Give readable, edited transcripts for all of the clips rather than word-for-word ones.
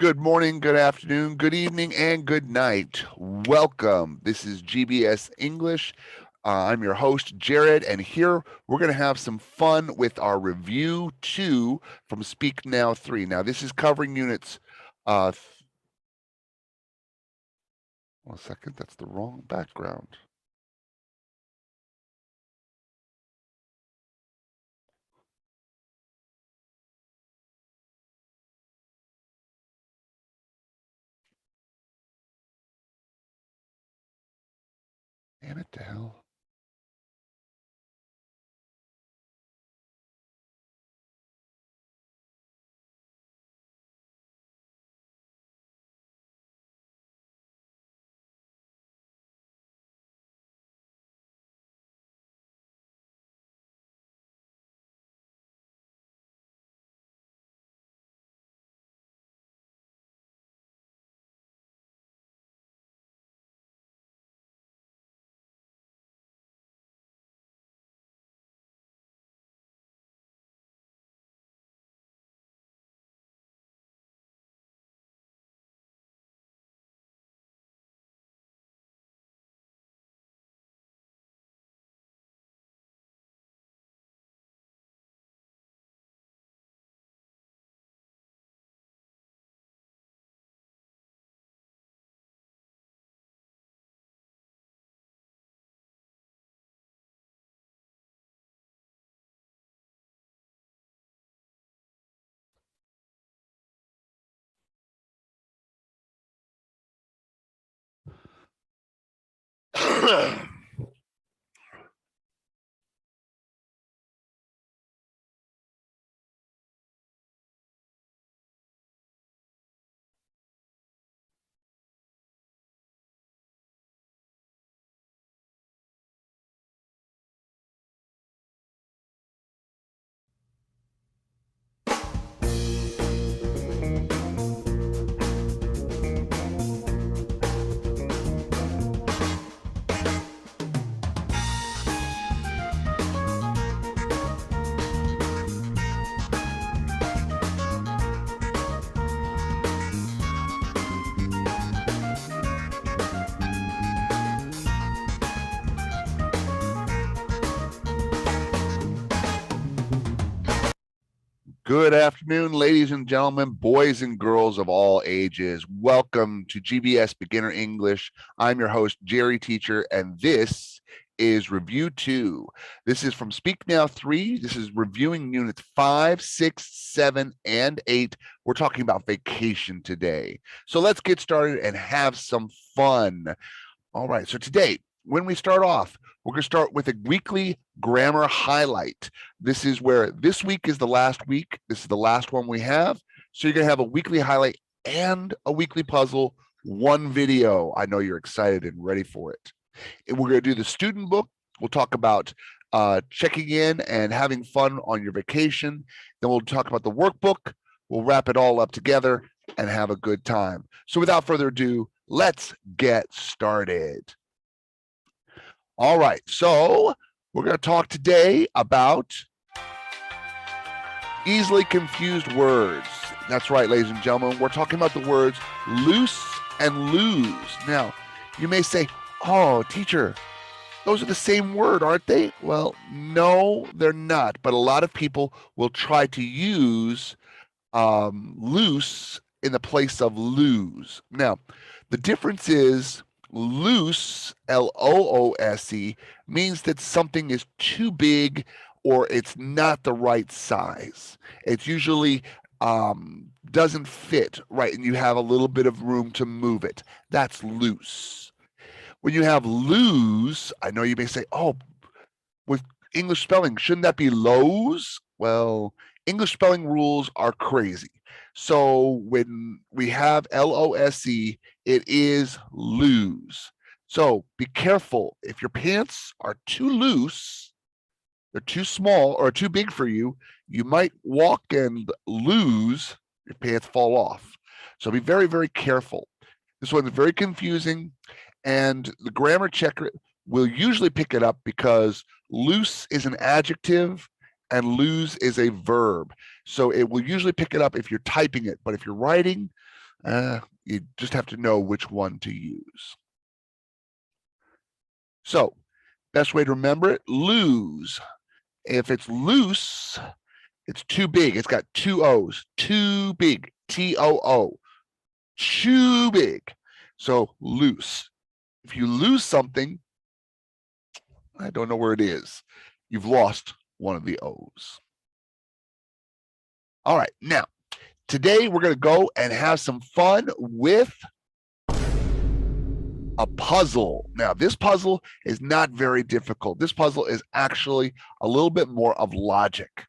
Good morning, good afternoon, good evening, and good night. Welcome. This is GBS English. I'm your host, Jared, and here we're going to have some fun with our review 2 from Speak Now 3. Now, this is covering units. 1 second, that's the wrong background. Damn it to hell. Good afternoon, ladies and gentlemen, boys and girls of all ages. Welcome to GBS Beginner English. I'm your host, Jerry Teacher, and this is Review 2. This is from Speak Now 3. This is reviewing units 5, 6, 7, and 8. We're talking about vacation today. So let's get started and have some fun. All right, so today, when we start off, we're going to start with a weekly grammar highlight. This is where this week is the last week. This is the last one we have. So you're going to have a weekly highlight and a weekly puzzle, one video. I know you're excited and ready for it. And we're going to do the student book. We'll talk about checking in and having fun on your vacation. Then we'll talk about the workbook. We'll wrap it all up together and have a good time. So without further ado, let's get started. All right, so we're going to talk today about easily confused words. That's right, ladies and gentlemen. We're talking about the words loose and lose. Now, you may say, oh, teacher, those are the same word, aren't they? Well, no, they're not. But a lot of people will try to use loose in the place of lose. Now, the difference is loose, Loose, means that something is too big or it's not the right size. It's usually doesn't fit right, and you have a little bit of room to move it. That's loose. When you have lose, I know you may say, oh, with English spelling, shouldn't that be lows? Well, English spelling rules are crazy. So when we have Lose, it is lose. So be careful. If your pants are too loose, they're too small or too big for you, you might walk and lose, your pants fall off. So be very, very careful. This one's very confusing, and the grammar checker will usually pick it up because loose is an adjective and lose is a verb. So it will usually pick it up if you're typing it, but if you're writing, You just have to know which one to use. So, best way to remember it, lose. If it's loose, it's too big. It's got two O's. Too big. T-O-O. Too big. So loose. If you lose something, I don't know where it is. You've lost one of the O's. All right. Now, today we're going to go and have some fun with a puzzle. Now, this puzzle is not very difficult. This puzzle is actually a little bit more of logic.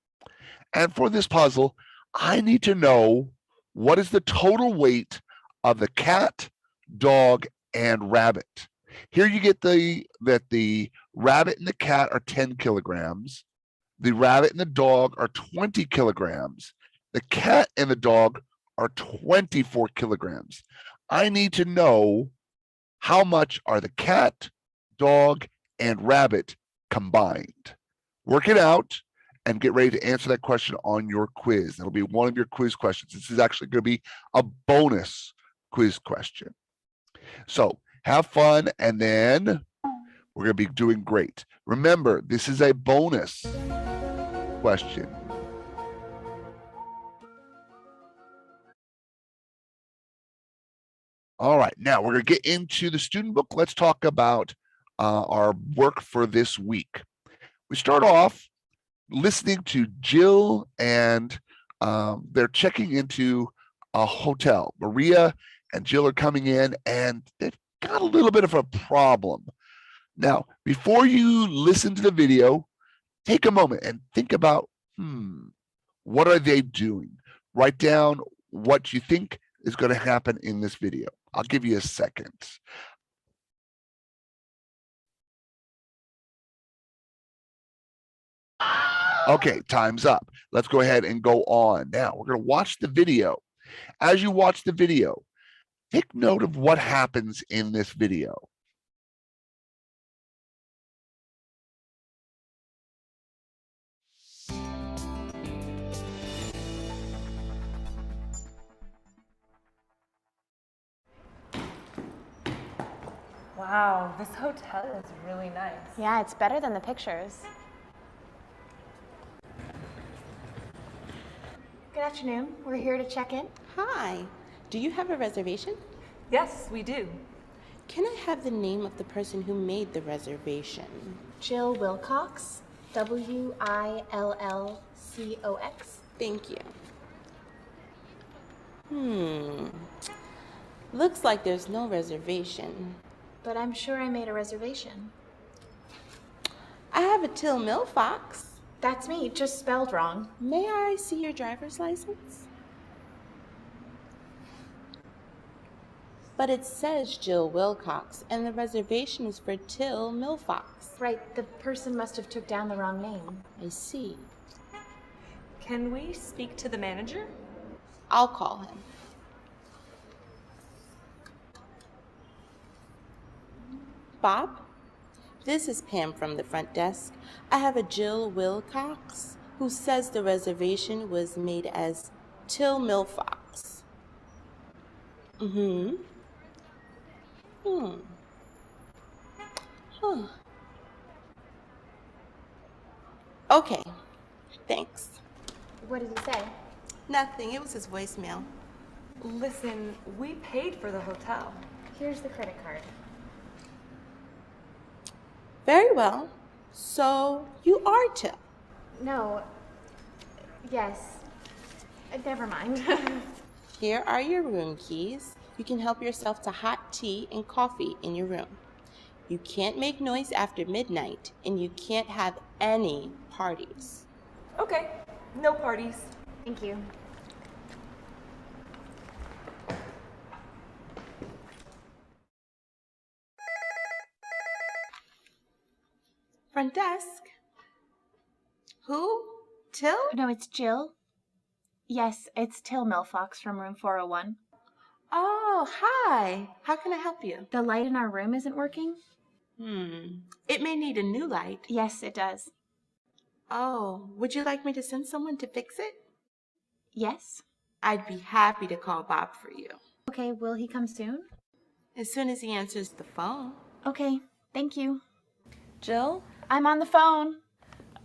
And for this puzzle, I need to know what is the total weight of the cat, dog, and rabbit. Here you get that the rabbit and the cat are 10 kilograms. The rabbit and the dog are 20 kilograms. The cat and the dog are 24 kilograms. I need to know how much are the cat, dog, and rabbit combined. Work it out and get ready to answer that question on your quiz. That'll be one of your quiz questions. This is actually going to be a bonus quiz question. So have fun, and then we're going to be doing great. Remember, this is a bonus question. All right, now we're going to get into the student book. Let's talk about our work for this week. We start off listening to Jill, and they're checking into a hotel. Maria and Jill are coming in, and they've got a little bit of a problem. Now, before you listen to the video, take a moment and think about, what are they doing? Write down what you think is going to happen in this video. I'll give you a second. Okay, time's up. Let's go ahead and go on. Now, we're going to watch the video. As you watch the video, take note of what happens in this video. Wow, this hotel is really nice. Yeah, it's better than the pictures. Good afternoon. We're here to check in. Hi. Do you have a reservation? Yes, we do. Can I have the name of the person who made the reservation? Jill Wilcox. Willcox. Thank you. Looks like there's no reservation. But I'm sure I made a reservation. I have a Till Millfox. That's me, just spelled wrong. May I see your driver's license? But it says Jill Wilcox, and the reservation is for Till Millfox. Right, the person must have took down the wrong name. I see. Can we speak to the manager? I'll call him. Bob? This is Pam from the front desk. I have a Jill Wilcox who says the reservation was made as Till Millfox. Okay, thanks. What did he say? Nothing, it was his voicemail. Listen, we paid for the hotel. Here's the credit card. Very well. So you are Till. No. Yes. Never mind. Here are your room keys. You can help yourself to hot tea and coffee in your room. You can't make noise after midnight, and you can't have any parties. Okay, no parties. Thank you. Front desk. Who? Till? No, it's Jill. Yes, it's Till Millfox from room 401. Oh, hi. How can I help you? The light in our room isn't working? It may need a new light. Yes, it does. Oh, would you like me to send someone to fix it? Yes? I'd be happy to call Bob for you. Okay, will he come soon? As soon as he answers the phone. Okay, thank you. Jill, I'm on the phone.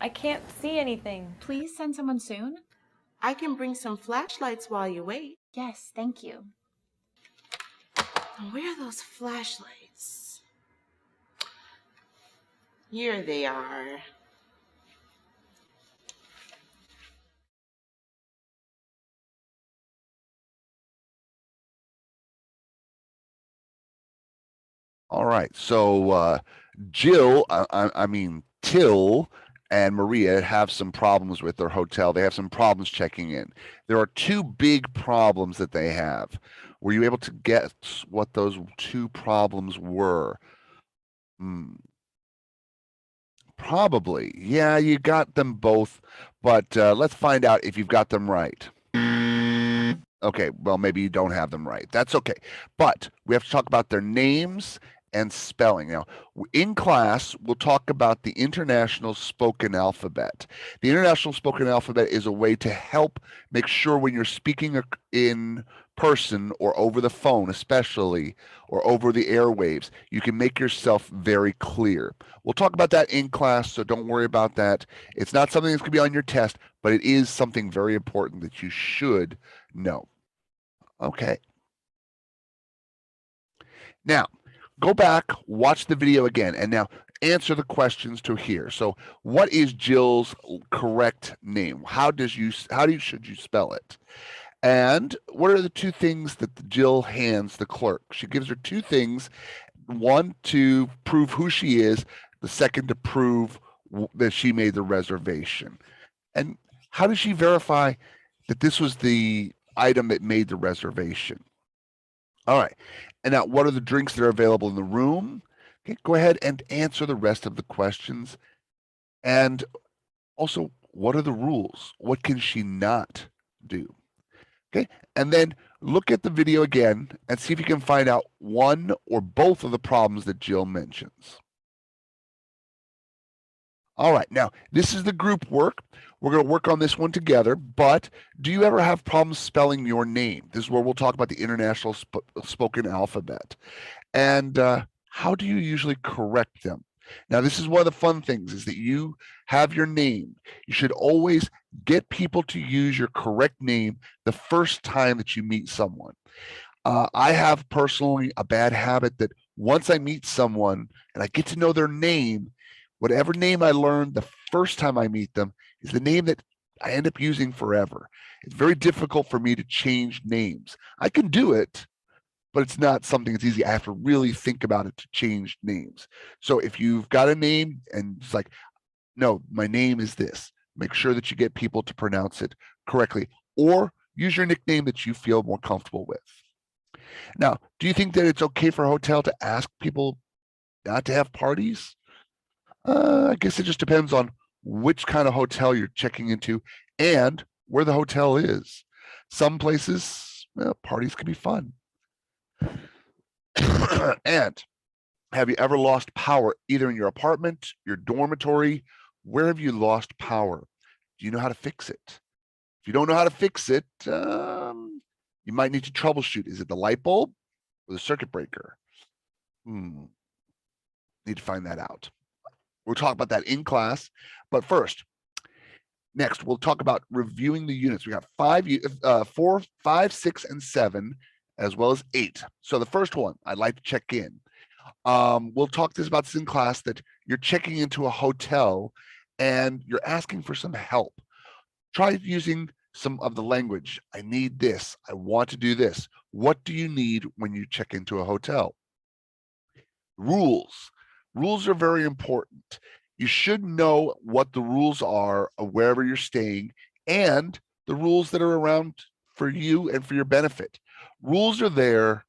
I can't see anything. Please send someone soon. I can bring some flashlights while you wait. Yes, thank you. Where are those flashlights? Here they are. All right. So Jill, I mean Till and Maria have some problems with their hotel. They have some problems checking in. There are two big problems that they have. Were you able to guess what those two problems were? Probably. Yeah, you got them both, but let's find out if you've got them right. Okay, well, maybe you don't have them right. That's okay. But we have to talk about their names and spelling. Now, in class, we'll talk about the International Spoken Alphabet. The International Spoken Alphabet is a way to help make sure when you're speaking in person or over the phone, especially, or over the airwaves, you can make yourself very clear. We'll talk about that in class, so don't worry about that. It's not something that's going to be on your test, but it is something very important that you should know. Okay. Now, go back, watch the video again, and now answer the questions to here. So, what is Jill's correct name? Should you spell it? And what are the two things that Jill hands the clerk? She gives her two things, one to prove who she is, the second to prove that she made the reservation. And how does she verify that this was the item that made the reservation? All right. And now, what are the drinks that are available in the room? Okay, go ahead and answer the rest of the questions. And also, what are the rules? What can she not do? Okay, and then look at the video again and see if you can find out one or both of the problems that Jill mentions. All right, now this is the group work. We're going to work on this one together, but do you ever have problems spelling your name? This is where we'll talk about the International Spoken Alphabet. And how do you usually correct them? Now, this is one of the fun things is that you have your name. You should always get people to use your correct name the first time that you meet someone. I have personally a bad habit that once I meet someone and I get to know their name, whatever name I learned the first time I meet them is the name that I end up using forever. It's very difficult for me to change names. I can do it, but it's not something that's easy. I have to really think about it to change names. So if you've got a name and it's like, no, my name is this, make sure that you get people to pronounce it correctly or use your nickname that you feel more comfortable with. Now, do you think that it's okay for a hotel to ask people not to have parties? I guess it just depends on which kind of hotel you're checking into and where the hotel is. Some places, parties can be fun. And have you ever lost power either in your apartment, your dormitory? Where have you lost power? Do you know how to fix it? If you don't know how to fix it, you might need to troubleshoot. Is it the light bulb or the circuit breaker? Need to find that out. We'll talk about that in class. But first, next, we'll talk about reviewing the units. We got 4, 5, 6, and 7, as well as 8. So the first one, I'd like to check in. We'll talk about this in class that you're checking into a hotel and you're asking for some help. Try using some of the language. I need this. I want to do this. What do you need when you check into a hotel? Rules. Rules are very important. You should know what the rules are of wherever you're staying and the rules that are around for you and for your benefit. Rules are there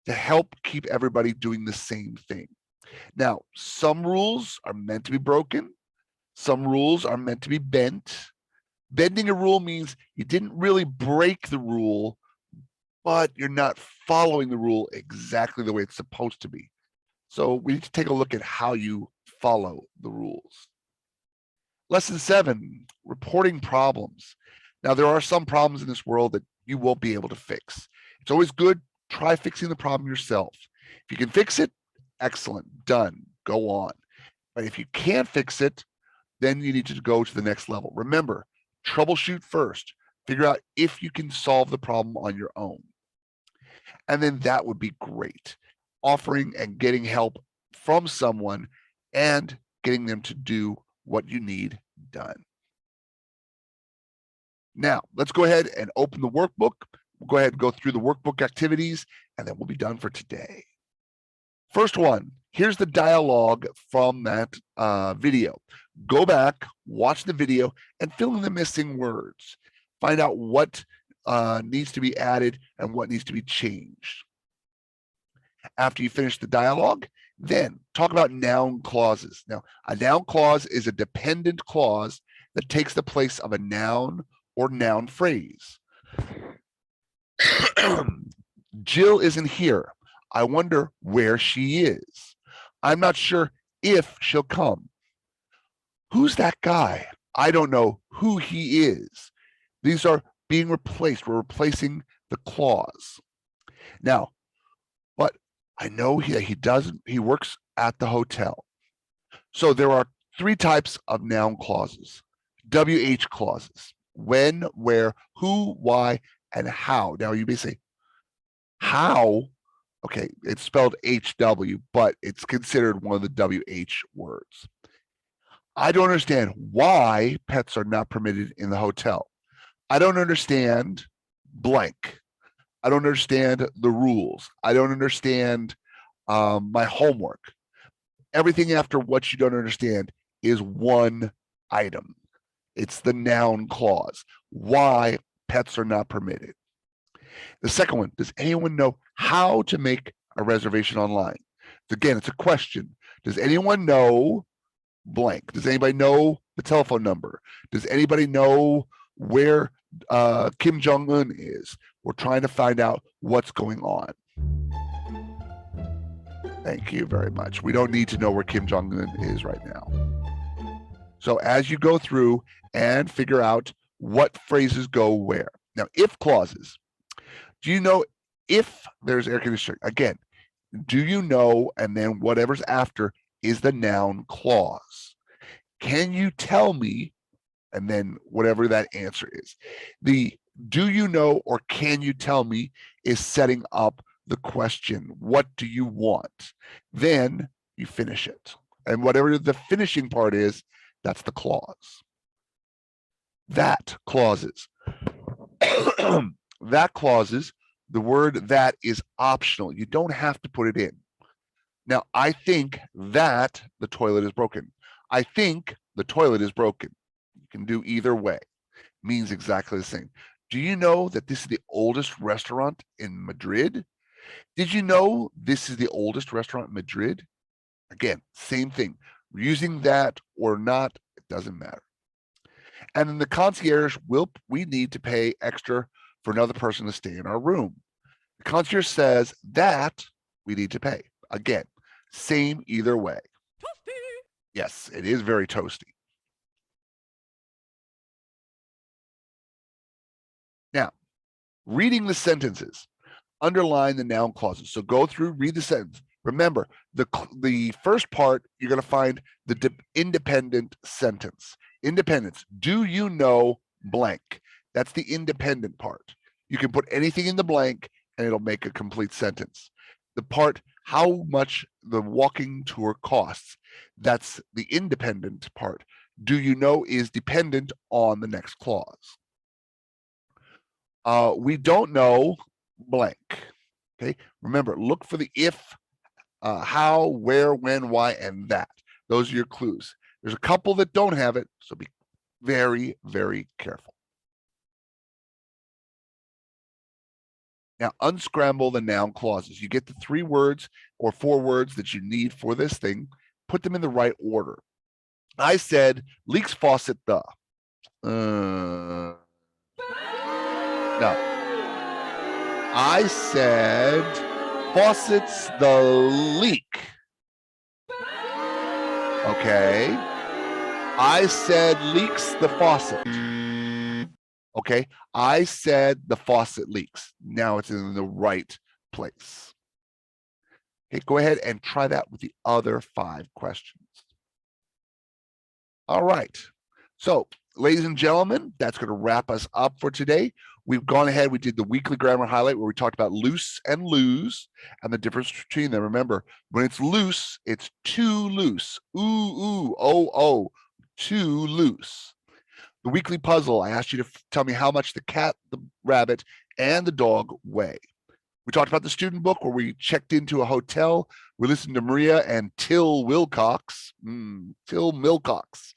to help keep everybody doing the same thing. Now, some rules are meant to be broken. Some rules are meant to be bent. Bending a rule means you didn't really break the rule, but you're not following the rule exactly the way it's supposed to be. So we need to take a look at how you follow the rules. Lesson 7, reporting problems. Now, there are some problems in this world that you won't be able to fix. It's always good try fixing the problem yourself. If you can fix it, excellent, done, go on. But if you can't fix it, then you need to go to the next level. Remember, troubleshoot first. Figure out if you can solve the problem on your own. And then that would be great. Offering and getting help from someone and getting them to do what you need done. Now, let's go ahead and open the workbook. We'll go ahead and go through the workbook activities, and then we'll be done for today. First one, here's the dialogue from that video. Go back, watch the video, and fill in the missing words. Find out what needs to be added and what needs to be changed. After you finish the dialogue, then talk about noun clauses. Now, a noun clause is a dependent clause that takes the place of a noun or noun phrase. Jill isn't here. I wonder where she is. I'm not sure if she'll come. Who's that guy? I don't know who he is. These are being replaced. We're replacing the clause. Now, but I know he works at the hotel. So there are three types of noun clauses. WH clauses. When, where, who, why, and how. Now you may say, how? Okay, it's spelled HW, but it's considered one of the WH words. I don't understand why pets are not permitted in the hotel. I don't understand blank. I don't understand the rules. I don't understand my homework. Everything after what you don't understand is one item. It's the noun clause. Why pets are not permitted. The second one, does anyone know how to make a reservation online? Again, it's a question. Does anyone know blank? Does anybody know the telephone number? Does anybody know where Kim Jong-un is? We're trying to find out what's going on. Thank you very much. We don't need to know where Kim Jong-un is right now. So as you go through and figure out what phrases go where. Now, if clauses. Do you know if there's air conditioning? Again, do you know, and then whatever's after is the noun clause. Can you tell me, and then whatever that answer is. The do you know or can you tell me is setting up the question. What do you want? Then you finish it. And whatever the finishing part is, that's the clause. That clauses. That clauses, the word that is optional. You don't have to put it in. Now, I think that the toilet is broken. I think the toilet is broken. You can do either way. Means exactly the same. Do you know that this is the oldest restaurant in Madrid? Did you know this is the oldest restaurant in Madrid? Again, same thing. Using that or not, it doesn't matter. And then the concierge we need to pay extra for another person to stay in our room. The concierge says that we need to pay. Again, same either way. Toasty. Yes, it is very toasty. Now, reading the sentences, underline the noun clauses. So go through, read the sentence. Remember, the first part, you're going to find the independent sentence. Independence. Do you know blank? That's the independent part. You can put anything in the blank and it'll make a complete sentence. The part, how much the walking tour costs, that's the independent part. Do you know is dependent on the next clause. We don't know blank. Okay, remember, look for the if, how, where, when, why, and that. Those are your clues. There's a couple that don't have it, so be very, very careful. Now, unscramble the noun clauses. You get the 3 words or 4 words that you need for this thing. Put them in the right order. I said, leaks faucet the. No. I said, faucets the leak. Okay. I said, leaks the faucet. Okay. I said the faucet leaks. Now it's in the right place. Okay, go ahead and try that with the other 5 questions. All right. So, ladies and gentlemen, that's going to wrap us up for today. We've gone ahead, we did the weekly grammar highlight where we talked about loose and lose and the difference between them. Remember, when it's loose, it's too loose. Ooh, ooh, oh, oh, too loose. The weekly puzzle, I asked you to tell me how much the cat, the rabbit, and the dog weigh. We talked about the student book where we checked into a hotel. We listened to Maria and Till Wilcox. Till Milcox.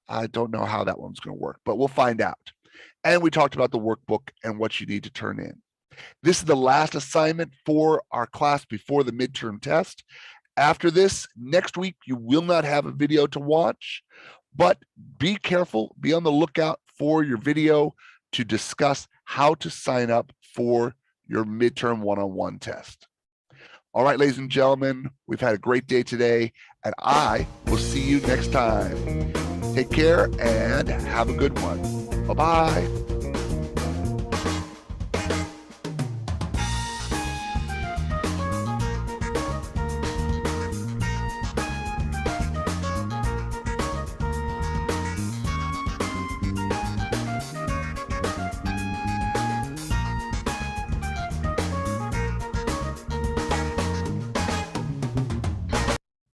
I don't know how that one's going to work, but we'll find out. And we talked about the workbook and what you need to turn in. This is the last assignment for our class before the midterm test. After this, next week, you will not have a video to watch, but be careful, be on the lookout for your video to discuss how to sign up for your midterm one-on-one test. All right, ladies and gentlemen, we've had a great day today, and I will see you next time. Take care and have a good one. Bye-bye.